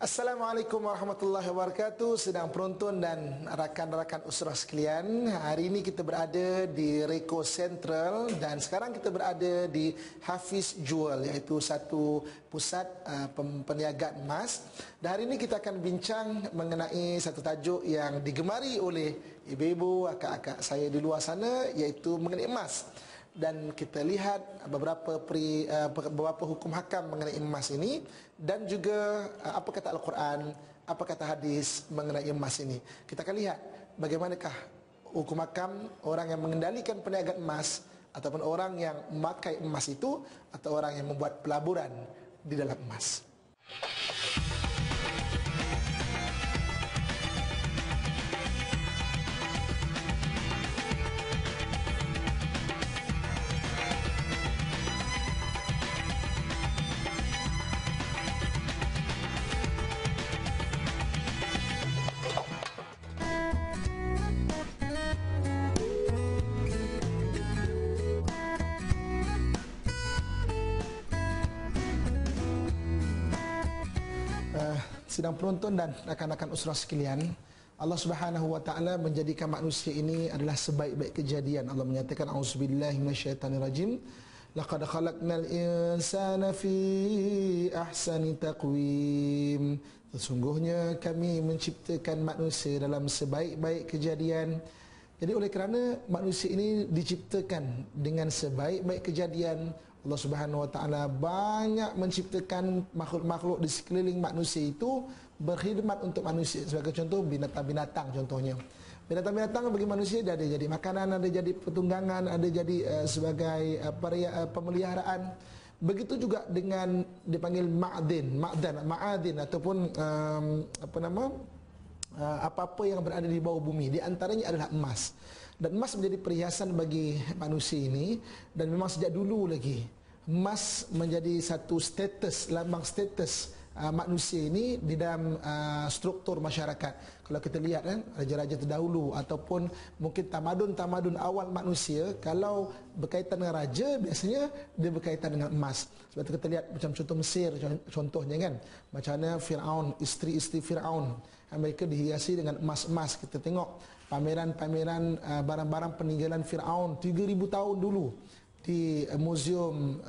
Assalamualaikum warahmatullahi wabarakatuh. Sedang penonton dan rakan-rakan usrah sekalian, hari ini kita berada di Reko Central dan sekarang kita berada di Hafiz Jewel, iaitu satu pusat perniagaan emas. Dan hari ini kita akan bincang mengenai satu tajuk yang digemari oleh ibu-ibu, akak-akak saya di luar sana, iaitu mengenai emas. Dan kita lihat beberapa hukum hakam mengenai emas ini, dan juga apa kata Al-Quran, apa kata hadis mengenai emas ini. Kita akan lihat bagaimanakah hukum hakam orang yang mengendalikan perniagaan emas, ataupun orang yang memakai emas itu, atau orang yang membuat pelaburan di dalam emas. Sedang penonton dan rakan-rakan usrah sekalian, Allah Subhanahu wa taala menjadikan manusia ini adalah sebaik-baik kejadian. Allah menyatakan, auzubillahi minasyaitonirrajim, laqad khalaqnal insana fi ahsani taqwim. Sesungguhnya kami menciptakan manusia dalam sebaik-baik kejadian. Jadi oleh kerana manusia ini diciptakan dengan sebaik-baik kejadian, Allah Subhanahu wa taala banyak menciptakan makhluk-makhluk di sekeliling manusia itu berkhidmat untuk manusia. Sebagai contoh, binatang-binatang contohnya. Binatang-binatang bagi manusia dia ada jadi makanan, ada jadi pertunggangan, ada jadi sebagai pemeliharaan. Begitu juga dengan dipanggil ma'adin ataupun apa-apa yang berada di bawah bumi, di antaranya adalah emas. Dan emas menjadi perhiasan bagi manusia ini, dan memang sejak dulu lagi emas menjadi satu status, lambang status manusia ini di dalam struktur masyarakat. Kalau kita lihat kan, raja-raja terdahulu ataupun mungkin tamadun-tamadun awal manusia, kalau berkaitan dengan raja, biasanya dia berkaitan dengan emas. Sebab itu kita lihat macam contoh Mesir contohnya kan, macam mana Firaun, isteri-isteri Firaun, mereka dihiasi dengan emas-emas. Kita tengok pameran-pameran barang-barang peninggalan Firaun 3000 tahun dulu di Museum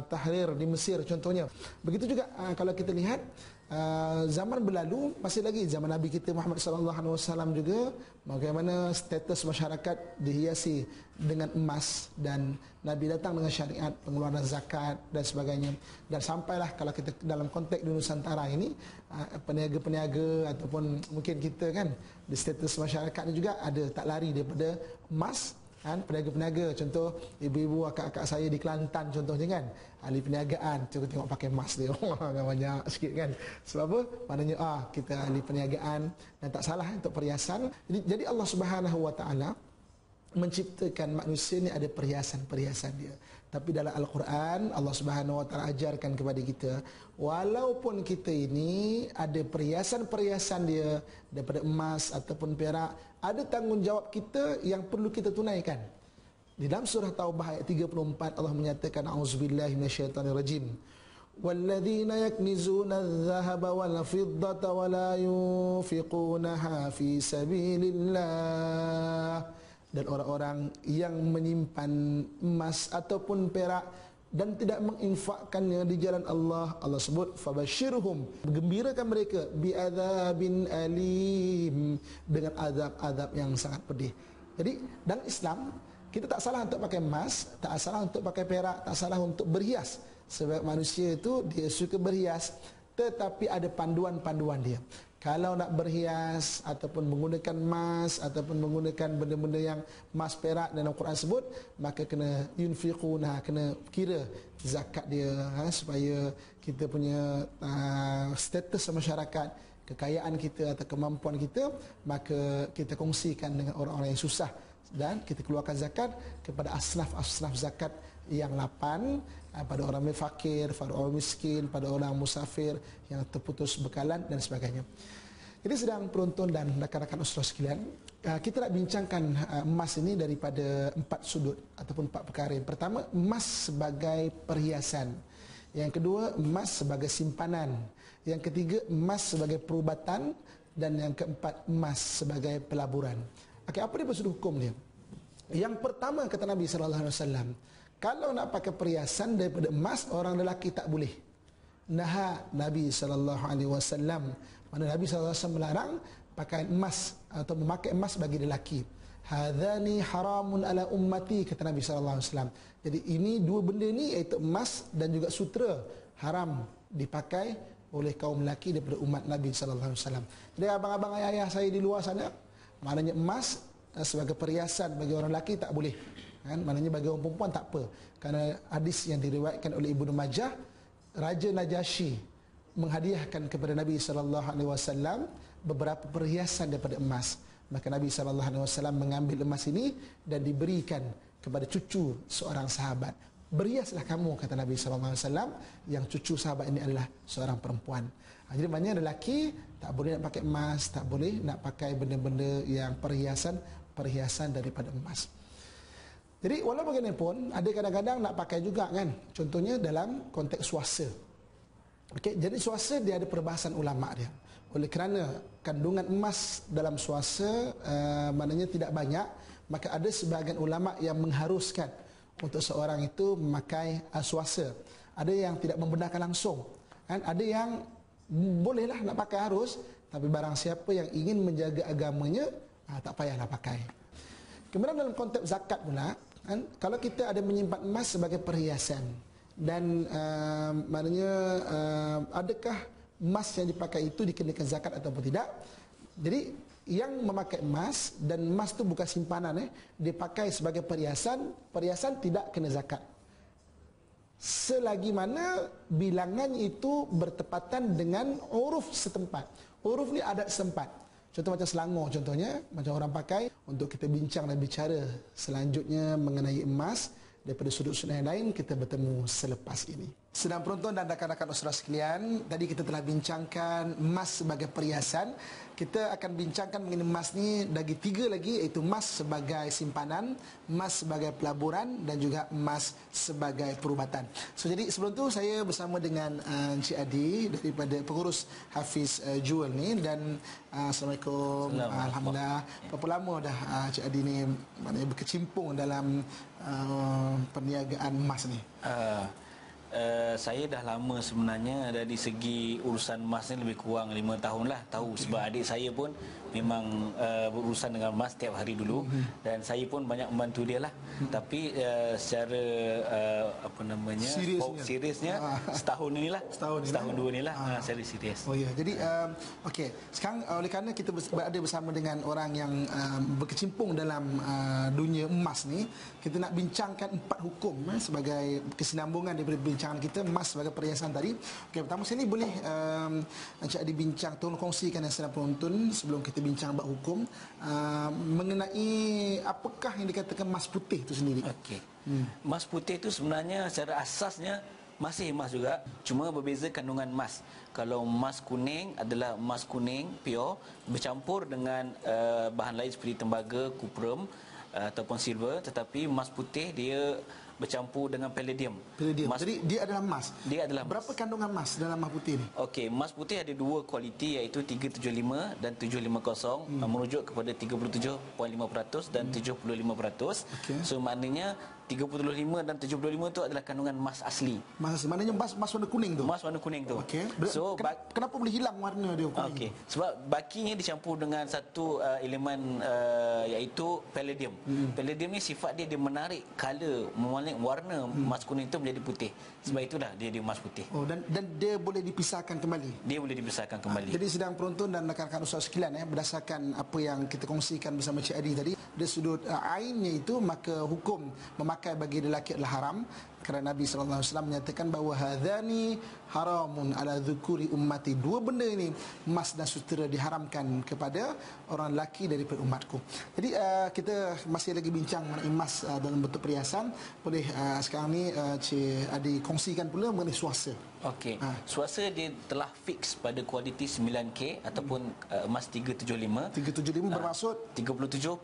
Tahrir di Mesir contohnya. Begitu juga kalau kita lihat zaman berlalu, masih lagi zaman Nabi kita Muhammad sallallahu alaihi wasallam juga, bagaimana status masyarakat dihiasi dengan emas, dan Nabi datang dengan syariat pengeluaran zakat dan sebagainya. Dan sampailah kalau kita dalam konteks di Nusantara ini, peniaga-peniaga ataupun mungkin kita kan, di status masyarakat ini juga ada tak lari daripada emas. Kan, peniaga-peniaga, contoh ibu-ibu akak-akak saya di Kelantan contohnya kan, ahli perniagaan, tengok pakai emas dia banyak sikit kan. Sebab apa? Maknanya kita ahli perniagaan, dan tak salah untuk perhiasan. Jadi Allah Subhanahu wa taala menciptakan manusia ni ada perhiasan-perhiasan dia. Tapi dalam Al-Quran, Allah Subhanahu wa taala ajarkan kepada kita, walaupun kita ini ada perhiasan-perhiasan dia daripada emas ataupun perak, ada tanggungjawab kita yang perlu kita tunaikan. Di dalam surah Taubah ayat 34, Allah menyatakan, auzubillahi minasyaitonirrajim, walladzina yaknizuna adh-dhahaba wal fiddata wa la yunfiqunaha fi sabilillah. Dan orang-orang yang menyimpan emas ataupun perak dan tidak menginfakkannya di jalan Allah, Allah sebut fabashirhum, gembirakan mereka bi'adzabin alim, dengan azab-azab yang sangat pedih. Jadi dalam Islam kita tak salah untuk pakai emas, tak salah untuk pakai perak, tak salah untuk berhias. Sebab manusia itu dia suka berhias, tetapi ada panduan-panduan dia. Kalau nak berhias ataupun menggunakan emas ataupun menggunakan benda-benda yang emas perak dan Al-Quran sebut, maka kena yunfiquna, kena kira zakat dia, supaya kita punya status masyarakat, kekayaan kita atau kemampuan kita, maka kita kongsikan dengan orang-orang yang susah, dan kita keluarkan zakat kepada asnaf-asnaf zakat yang 8, pada orang fakir, pada orang miskin, pada orang musafir yang terputus bekalan dan sebagainya. Jadi sedang penonton dan rakan-rakan usrah sekalian, kita nak bincangkan emas ini daripada 4 sudut ataupun 4 perkara. Pertama, emas sebagai perhiasan. Yang kedua, emas sebagai simpanan. Yang ketiga, emas sebagai perubatan. Dan yang keempat, emas sebagai pelaburan. Okey, apa dia maksud hukum dia? Yang pertama kata Nabi sallallahu alaihi wasallam, kalau nak pakai perhiasan daripada emas, orang lelaki tak boleh. Naha Nabi sallallahu alaihi wasallam. Mana Nabi sallallahu alaihi wasallam melarang pakai emas atau memakai emas bagi lelaki. Hadzani haramun ala ummati, kata Nabi sallallahu alaihi wasallam. Jadi ini dua benda ni, iaitu emas dan juga sutera, haram dipakai oleh kaum lelaki daripada umat Nabi sallallahu alaihi wasallam. Jadi abang-abang ayah-ayah saya di luar sana, maknanya emas sebagai perhiasan bagi orang lelaki tak boleh. Kan? Maknanya bagi orang perempuan tak apa. Kerana hadis yang diriwayatkan oleh Ibnu Majah, Raja Najasyi menghadiahkan kepada Nabi sallallahu alaihi wasallam beberapa perhiasan daripada emas. Maka Nabi sallallahu alaihi wasallam mengambil emas ini dan diberikan kepada cucu seorang sahabat. Berhiaslah kamu, kata Nabi sallallahu alaihi wasallam, yang cucu sahabat ini adalah seorang perempuan. Jadi maknanya lelaki tak boleh nak pakai emas, tak boleh nak pakai benda-benda yang perhiasan daripada emas. Jadi walau bagaimanapun, ada kadang-kadang nak pakai juga kan. Contohnya dalam konteks swasta. Okey, jadi swasta dia ada perbahasan ulama dia. Oleh kerana kandungan emas dalam swasta maknanya tidak banyak, maka ada sebahagian ulama yang mengharuskan untuk seorang itu memakai swasta. Ada yang tidak membenarkan langsung, kan? Ada yang bolehlah nak pakai harus, tapi barang siapa yang ingin menjaga agamanya, tak payahlah pakai. Kemudian dalam konteks zakat pula, kan? Kalau kita ada menyimpan emas sebagai perhiasan dan maknanya adakah emas yang dipakai itu dikenakan zakat ataupun tidak? Jadi yang memakai emas, dan emas tu bukan simpanan, dipakai sebagai perhiasan, perhiasan tidak kena zakat. Selagi mana bilangan itu bertepatan dengan uruf setempat. Uruf ni adat setempat. Contoh macam Selangor contohnya, macam orang pakai untuk kita bincang dan bicara selanjutnya mengenai emas daripada sudut-sudut yang lain, kita bertemu selepas ini. Sedang penonton dan rakan-rakan Usrah sekalian, tadi kita telah bincangkan emas sebagai perhiasan. Kita akan bincangkan mengenai emas ni lagi tiga lagi, iaitu emas sebagai simpanan, emas sebagai pelaburan dan juga emas sebagai perubatan. So jadi sebelum tu saya bersama dengan Encik Adi daripada pengurus Hafiz Jewel ni, dan Assalamualaikum. Alhamdulillah. Berapa lama dah Encik Adi ni maknanya berkecimpung dalam perniagaan emas ni? Saya dah lama sebenarnya. Dari segi urusan emas ni lebih kurang 5 tahun lah. Tahu sebab adik saya pun memang berurusan dengan emas setiap hari dulu, dan saya pun banyak membantu dia lah. Tapi secara apa namanya, seriusnya setahun inilah, setahun dua inilah saya serius. Oh ya, jadi okey, sekarang oleh kerana kita berada bersama dengan orang yang berkecimpung dalam dunia emas ni, kita nak bincangkan 4 hukum sebagai kesinambungan daripada bincangan kita emas sebagai perhiasan tadi. Okey, pertama sekali boleh Encik Adi bincang, tolong kongsikan yang sedang penonton sebelum kita bincang bab hukum mengenai apakah yang dikatakan emas putih itu sendiri. Okey. Emas putih itu sebenarnya secara asasnya masih emas juga, cuma berbeza kandungan emas. Kalau emas kuning adalah emas kuning pure bercampur dengan bahan lain seperti tembaga, kuprum ataupun silver, tetapi emas putih dia bercampur dengan palladium. Jadi dia adalah emas. Dia adalah emas. Berapa kandungan emas dalam emas putih ni? Okey, emas putih ada dua kualiti, iaitu 375 dan 750, merujuk kepada 37.5% dan 75%. Okay. So maknanya 35 dan 75 itu adalah kandungan emas asli. Emas asli maknanya emas warna kuning tu. Emas warna kuning tu. Okey. So kenapa boleh hilang warna dia kuning? Okey, sebab bakinya dicampur dengan satu elemen iaitu palladium. Palladium ni sifat dia menarik color, warna emas kuning itu menjadi putih. Sebab itulah dia emas putih. Oh, dan dia boleh dipisahkan kembali. Dia boleh dipisahkan kembali. Jadi sedang penonton dan rakan-rakan Ustaz sekalian, berdasarkan apa yang kita kongsikan bersama Cik Adi tadi, dari sudut ainnya itu, maka hukum memakai bagi lelaki adalah haram, kerana Nabi sallallahu alaihi wasallam menyatakan bahawa hadzani haramun ala dzukuri ummati. Dua benda ini, emas dan sutera, diharamkan kepada orang lelaki daripada umatku. Jadi kita masih lagi bincang mengenai emas dalam bentuk perhiasan. Boleh sekarang ni Cik Adi kongsikan pula mengenai swasta. Okey. Swasta dia telah fix pada kualiti 9K ataupun emas 375. 375 bermaksud 37.5%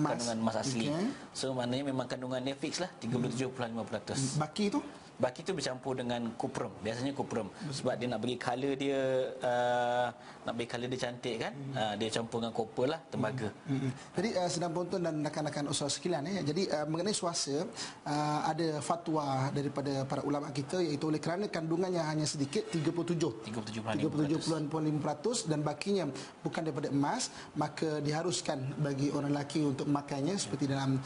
kandungan emas asli. Okay. So maknanya memang kandungan dia fix lah 37.5%. Baki tu? Baki tu bercampur dengan kuprum. Biasanya kuprum. Sebab dia nak bagi color dia cantik kan. Dia campur dengan copper lah, tembaga. Jadi sedang penonton dan rakan-rakan usaha sekalian, jadi mengenai swasta, ada fatwa daripada para ulama kita, iaitu oleh kerana kandungannya hanya sedikit 37.5% dan bakinya bukan daripada emas, maka diharuskan bagi orang lelaki untuk memakainya, seperti dalam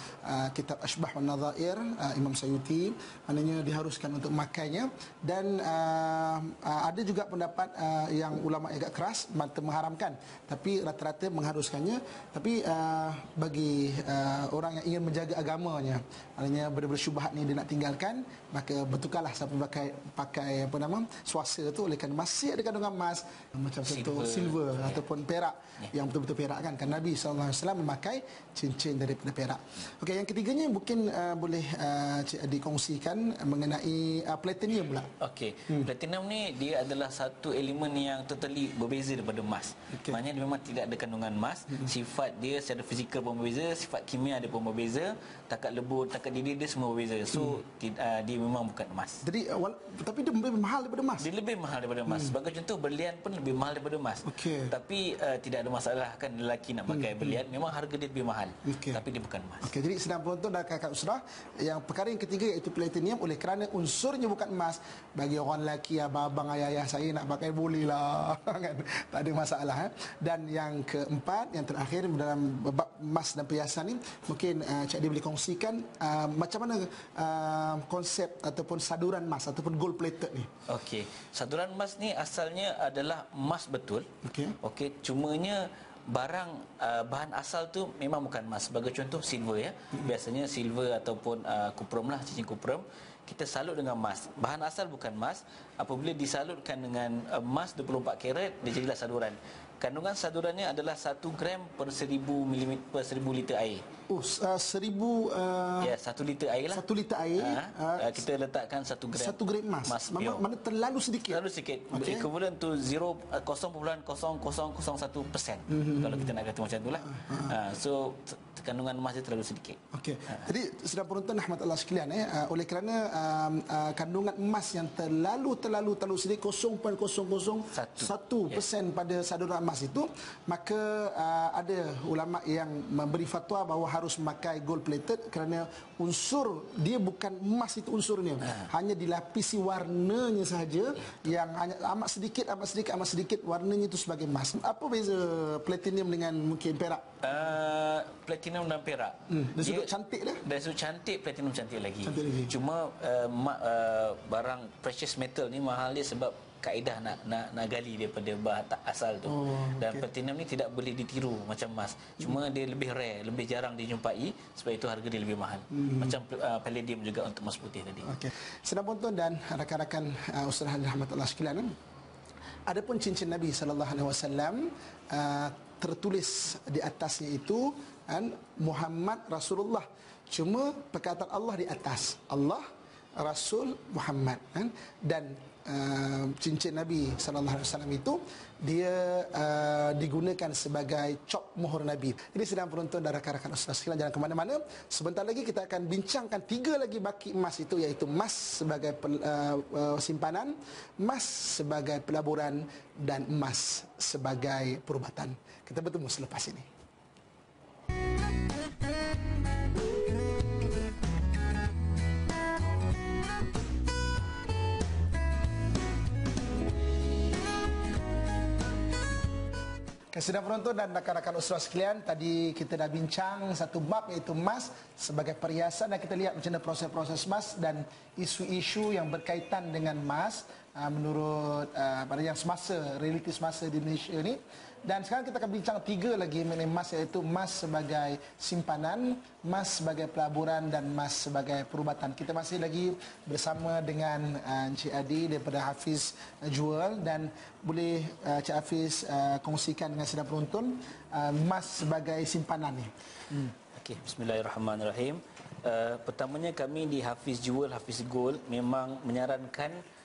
kitab Ashbah wan Nadhair Imam Sayuti, maknanya diharuskan untuk memakainya. Dan ada juga pendapat yang ulama agak keras, mengharamkan, tapi rata-rata mengharuskannya. Tapi bagi orang yang ingin menjaga agamanya, maknanya benda-benda syubhat ni dia nak tinggalkan, maka bertukarlah sampai pakai swasta tu, oleh kerana masih ada kandungan emas, macam contoh silver ataupun perak, yang betul-betul perak kan. Kan Nabi SAW memakai cincin daripada perak. Okey, yang ketiganya mungkin boleh Cik Adi kongsikan mengenai platinum pula. Okey, platinum ni dia adalah satu elemen yang totally berbeza daripada emas. Maknanya dia memang tidak ada kandungan emas. Sifat dia secara fizikal pun berbeza, sifat kimia dia pun berbeza, takat lembut, takat didih dia semua berbeza. So dia memang bukan emas. Jadi tapi dia lebih mahal daripada emas. Dia lebih mahal daripada emas. Sebagai contoh, berlian pun lebih mahal daripada emas. Tapi tidak ada masalah kan, lelaki nak pakai berlian, memang harga dia lebih mahal. Tapi dia bukan emas. Jadi sedang penonton dan kakak usrah, yang perkara yang ketiga iaitu platinum, oleh kerana unsurnya bukan emas, bagi orang lelaki, abang-abang, ayah-ayah saya nak pakai bolehlah kan, tak ada masalah. Dan yang keempat, yang terakhir dalam bab emas dan perhiasan ni, mungkin Cik Adi boleh kongsikan macam mana konsep ataupun saduran emas ataupun gold plated ni. Okey, saduran emas ni asalnya adalah emas betul. Okey, cumanya bahan asal tu memang bukan emas. Sebagai contoh silver ya. Biasanya silver ataupun kuprum lah, cincin kuprum, kita salut dengan emas. Bahan asal bukan emas. Apabila disalutkan dengan emas 24 karat, dia jadilah saduran. Kandungan sadurannya adalah 1 gram per 1000 liter air. 1 liter air lah. 1 liter air. Kita letakkan 1 gram. 1 gram emas. Mana terlalu sedikit. Terlalu sikit. Equivalent to 0.0001%. Kalau kita nak kata macam itulah. So kandungan emas dia terlalu sedikit. Jadi sedang penonton rahmat-Allah sekalian, oleh kerana kandungan emas yang terlalu sedikit, 0.001% pada saduran emas itu, maka ada ulama yang memberi fatwa bahawa harus memakai gold plated kerana unsur dia bukan emas itu unsurnya, hanya dilapisi warnanya sahaja, yang hanya amat sedikit warnanya itu sebagai emas. Apa beza platinum dengan mungkin perak? Platinum dan perak. Dari sudut cantik dah. Dari sudut cantik, platinum cantik lagi. Cuma barang precious metal ni mahal dia sebab kaedah nak gali daripada bahan asal tu. Dan platinum ni tidak boleh ditiru macam emas. Cuma dia lebih rare, lebih jarang dijumpai, sebab itu harga dia lebih mahal. Macam palladium juga untuk emas putih tadi. Sedang penonton dan rakan-rakan Ustaz rahmatullah sekalian, adapun cincin Nabi sallallahu alaihi wasallam tertulis di atasnya itu Muhammad Rasulullah. Cuma perkataan Allah di atas, Allah, Rasul, Muhammad, dan cincin Nabi sallallahu alaihi wasallam itu dia digunakan sebagai cop mohon Nabi. Jadi sedang penonton dan rakan-rakan Ustaz sekalian, jangan ke mana-mana. Sebentar lagi kita akan bincangkan 3 lagi baki emas itu, iaitu emas sebagai simpanan, emas sebagai pelaburan, dan emas sebagai perubatan. Kita bertemu selepas ini. Sedang penonton dan rakan-rakan usrah sekalian, tadi kita dah bincang satu bab iaitu emas sebagai perhiasan, dan kita lihat macam mana proses-proses emas dan isu-isu yang berkaitan dengan emas menurut pada yang semasa, realiti semasa di Malaysia ni. Dan sekarang kita akan bincang 3 lagi mengenai emas, iaitu emas sebagai simpanan, emas sebagai pelaburan, dan emas sebagai perubatan. Kita masih lagi bersama dengan Encik Adi daripada Hafiz Jewel, dan boleh Encik Hafiz kongsikan dengan sedang penonton emas sebagai simpanan ni. Okey, bismillahirrahmanirrahim. Pertamanya kami di Hafiz Jewel, Hafiz Gold memang menyarankan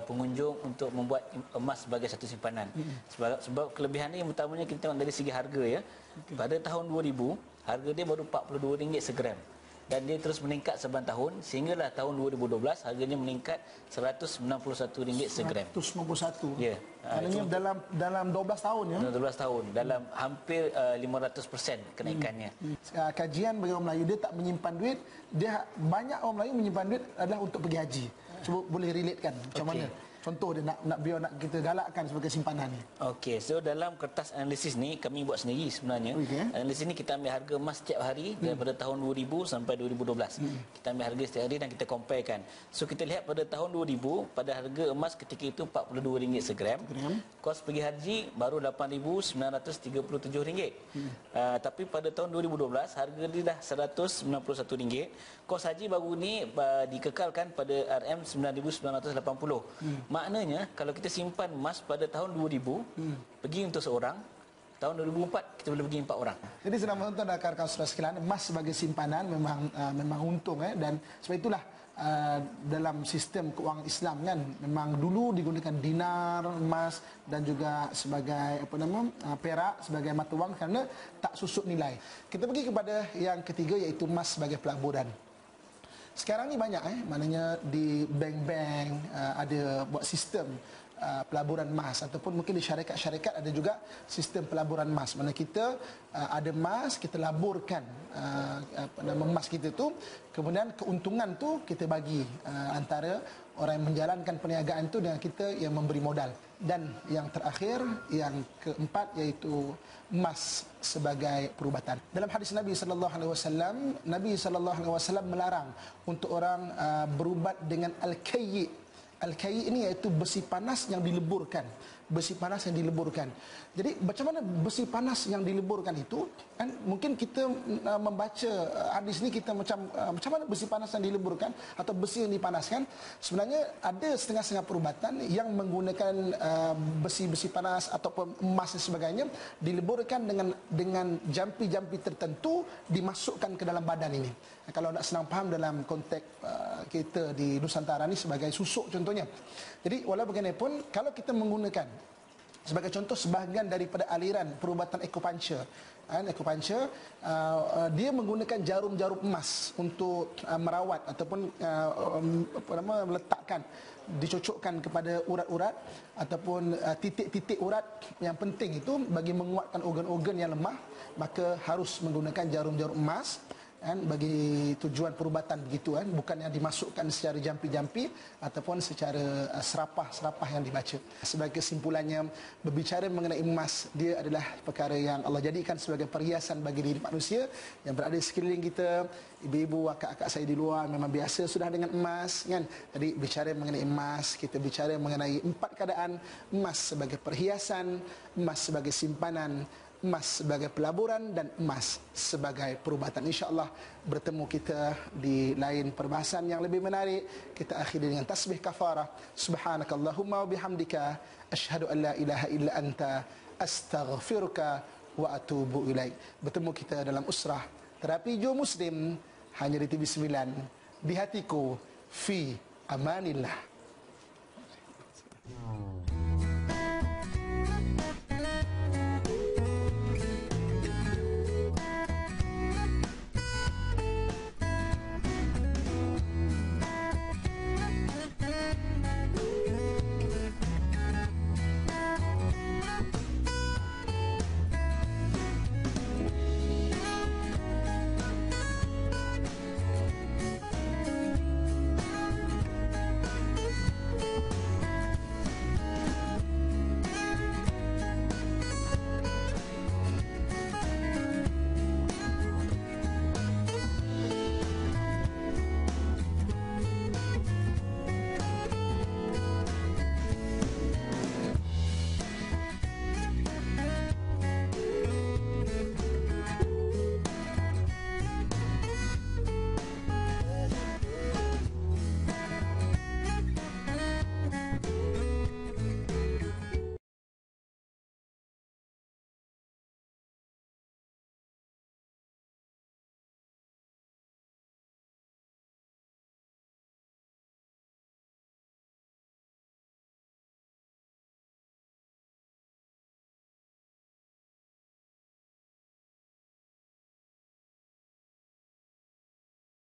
pengunjung untuk membuat emas sebagai satu simpanan. Sebab kelebihan ni yang utamanya kita tengok dari segi harga ya. Pada tahun 2000 harga dia baru RM42 segram. dan dia terus meningkat sepanjang tahun sehinggalah tahun 2012 harganya meningkat RM191 segram. 191. Ya. Maknanya dalam 12 tahun ya. Dalam 12 tahun, dalam hampir 500% kenaikannya. Kajian bagi orang Melayu, dia tak menyimpan duit, dia banyak orang Melayu menyimpan duit adalah untuk pergi haji. Cuba boleh relate kan macam mana? Contoh dia nak kita galakkan sebagai simpanan ni. Okey, so dalam kertas analisis ni kami buat sendiri sebenarnya. Analisis ni kita ambil harga emas setiap hari daripada tahun 2000 sampai 2012. Kita ambil harga setiap hari dan kita comparekan. So kita lihat pada tahun 2000 pada harga emas ketika itu RM42 segram. Kos pergi haji baru RM8,937. Tapi pada tahun 2012 harga dia dah RM191. Kos haji baru ni dikekalkan pada RM9,980. Maknanya kalau kita simpan emas pada tahun 2000 pergi untuk seorang, tahun 2004 kita boleh pergi 4 orang. Jadi senang menonton dan rakan saudara sekalian, emas sebagai simpanan memang untung dan sebab itulah dalam sistem kewangan Islam kan memang dulu digunakan dinar, emas dan juga sebagai perak sebagai mata wang kerana tak susut nilai. Kita pergi kepada yang ketiga iaitu emas sebagai pelaburan. Sekarang ni banyak maknanya di bank-bank ada buat sistem pelaburan emas ataupun mungkin di syarikat-syarikat ada juga sistem pelaburan emas. Mana kita ada emas, kita laburkan emas kita tu, kemudian keuntungan tu kita bagi antara orang yang menjalankan perniagaan tu dengan kita yang memberi modal. Dan yang terakhir, yang keempat iaitu emas sebagai perubatan. Dalam hadis Nabi SAW, Nabi SAW melarang untuk orang berubat dengan al-kayyi. Al-kayyi ini iaitu besi panas yang dileburkan. Besi panas yang dileburkan. Jadi macam mana besi panas yang dileburkan itu? Kan mungkin kita membaca hadis ni kita macam mana besi panas yang dileburkan atau besi yang dipanaskan? Sebenarnya ada setengah-setengah perubatan yang menggunakan besi-besi panas ataupun emas dan sebagainya dileburkan dengan jampi-jampi tertentu dimasukkan ke dalam badan ini. Kalau nak senang faham dalam konteks kita di Nusantara ni sebagai susuk contohnya. Jadi walau bagaimanapun kalau kita menggunakan sebagai contoh sebahagian daripada aliran perubatan acupuncture, dia menggunakan jarum-jarum emas untuk merawat ataupun meletakkan, dicocokkan kepada urat-urat ataupun titik-titik urat yang penting itu bagi menguatkan organ-organ yang lemah, maka harus menggunakan jarum-jarum emas bagi tujuan perubatan begitu bukan yang dimasukkan secara jampi-jampi ataupun secara serapah-serapah yang dibaca. Sebagai kesimpulannya, berbicara mengenai emas, dia adalah perkara yang Allah jadikan sebagai perhiasan bagi diri manusia yang berada di sekeliling kita. Ibu-ibu, akak-akak saya di luar memang biasa sudah dengan emas kan. Jadi bicara mengenai emas, kita bicara mengenai 4 keadaan: emas sebagai perhiasan, emas sebagai simpanan, emas sebagai pelaburan dan emas sebagai perubatan. InsyaAllah bertemu kita di lain perbahasan yang lebih menarik. Kita akhiri dengan tasbih kafarah. Subhanakallahumma wa bihamdika asyhadu an la ilaha illa anta astaghfiruka wa atubu ilaik. Bertemu kita dalam Usrah Terapi Jo Muslim hanya di TV9. Di hatiku, fi amanillah.